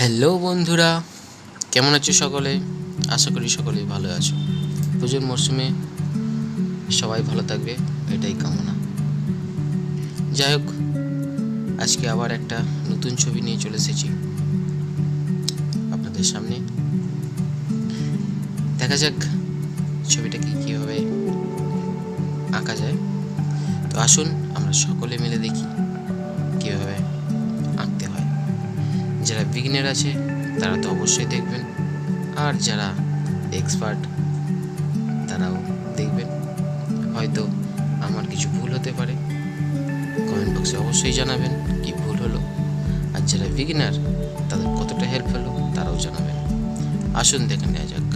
Hello বন্ধুরা, কেমন আছো সকলে? আশা করি সকলেই ভালো আছো। পুজোর মরশুমে সবাই ভালো থাকবে, এটাই কামনা। যাই হোক, আজকে আবার একটা নতুন ছবি নিয়ে চলে এসেছি আপনাদের সামনে। দেখা যাক ছবিটাকে কীভাবে আঁকা যায়। তো আসুন আমরা সকলে মিলে দেখি কীভাবে আঁকতে হয়। যারা বিগিনার আছে তারা তো অবশ্যই দেখবেন, আর যারা এক্সপার্ট তারাও দেখবেন। হয়তো আমার কিছু ভুল হতে পারে, কমেন্ট বক্সে অবশ্যই জানাবেন কি ভুল হলো। আর যারা বিগিনার তাদের কতটা হেল্প হলো তারাও জানাবেন। আসুন দেখে নেওয়া যাক।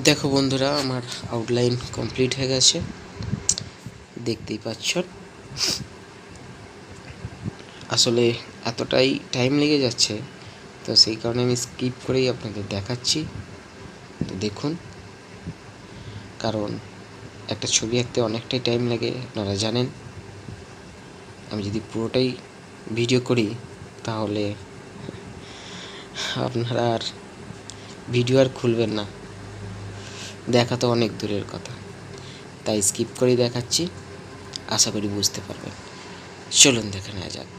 দেখো বন্ধুরা, আমার আউটলাইন কমপ্লিট হয়ে গেছে, দেখতেই পাচ্ছ। আসলে এতটাই টাইম লেগে যাচ্ছে, তো সেই কারণে আমি স্কিপ করেই আপনাদের দেখাচ্ছি। তো দেখুন, কারণ একটা ছবি আঁকতে অনেকটাই টাইম লাগে, আপনারা জানেন। আমি যদি পুরোটাই ভিডিও করি তাহলে আপনারা আর ভিডিও আর খুলবেন না, দেখা তো অনেক দূরের কথা। তাই স্কিপ করেই দেখাচ্ছি, আশা করি বুঝতে পারবেন। চলুন দেখে নেওয়া যাক।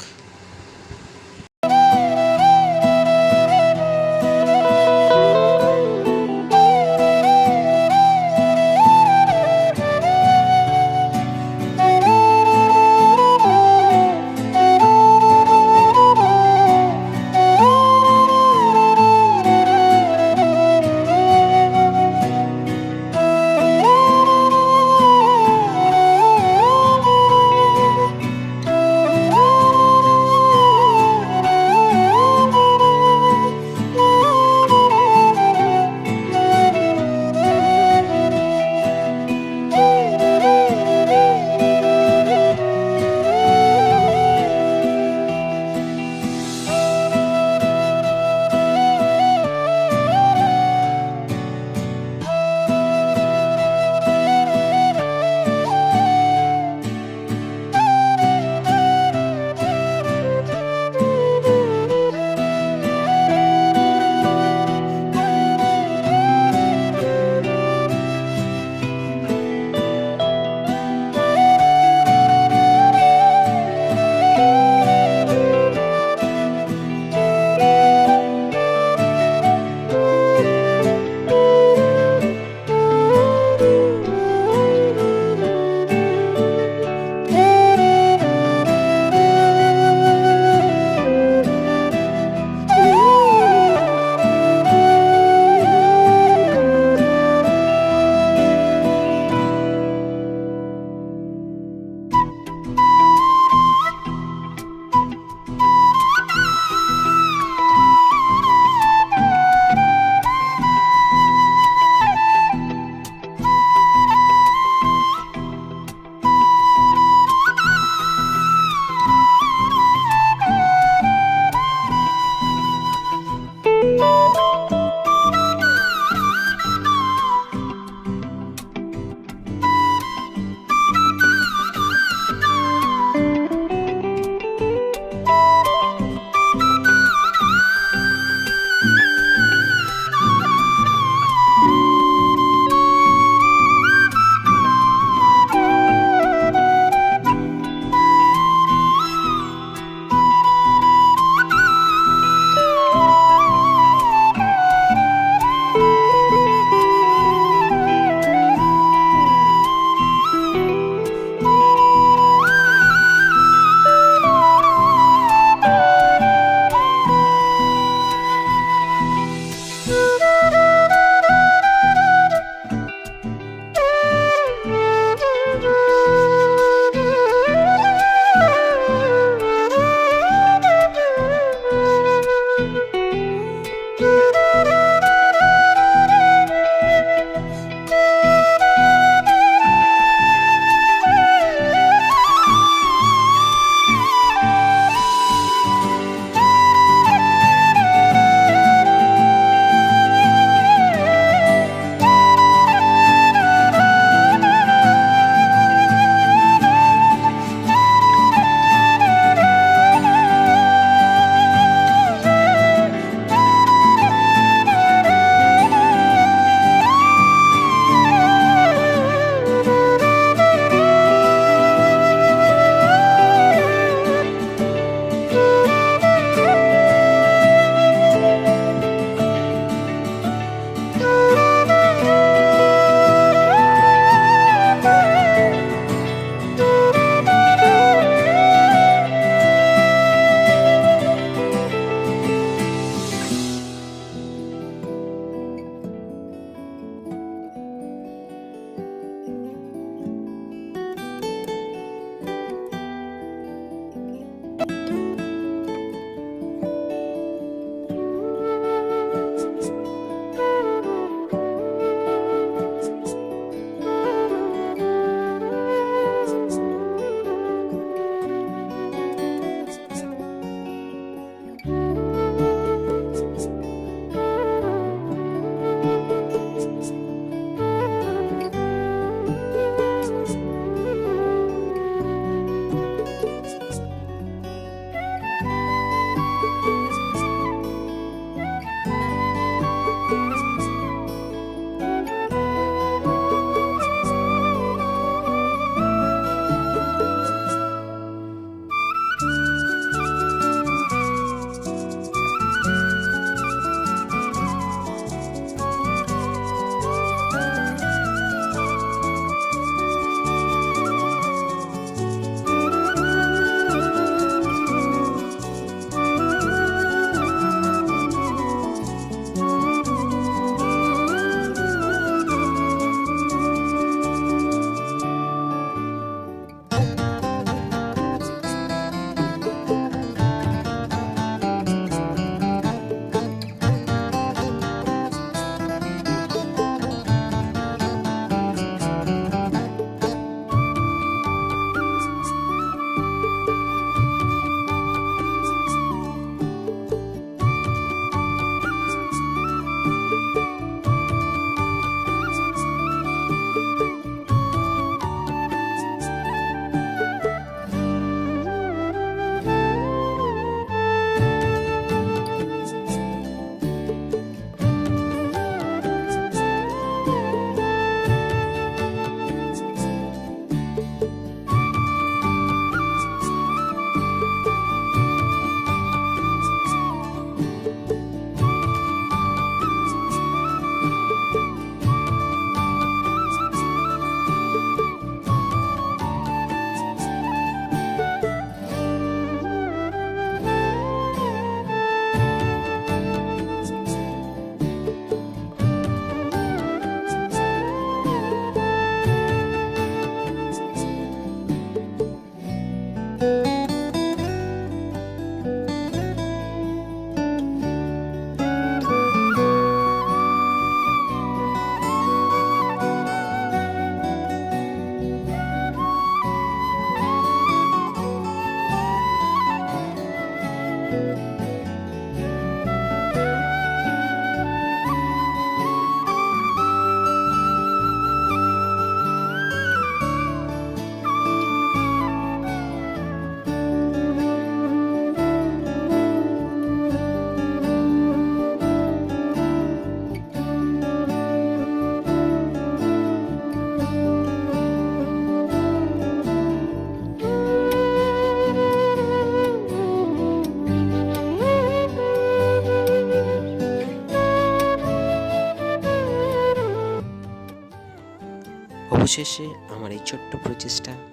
অবশেষে আমার এই ছোট্ট প্রচেষ্টা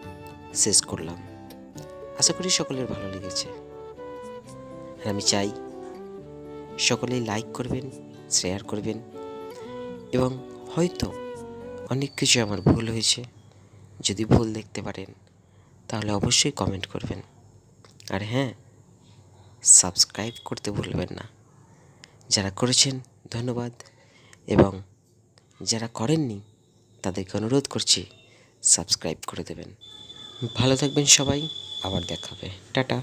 শেষ করলাম। আশা করি সকলের ভালো লেগেছে। আর আমি চাই সকলেই লাইক করবেন, শেয়ার করবেন, এবং হয়তো অনেক কিছু আমার ভুল হয়েছে। যদি ভুল দেখতে পারেন তাহলে অবশ্যই কমেন্ট করবেন। আর হ্যাঁ, সাবস্ক্রাইব করতে ভুলবেন না। যারা করেছেন ধন্যবাদ, এবং যারা করেননি তাদেরকে অনুরোধ করছি সাবস্ক্রাইব করে দেবেন। ভালো থাকবেন সবাই, আবার দেখা হবে। টাটা।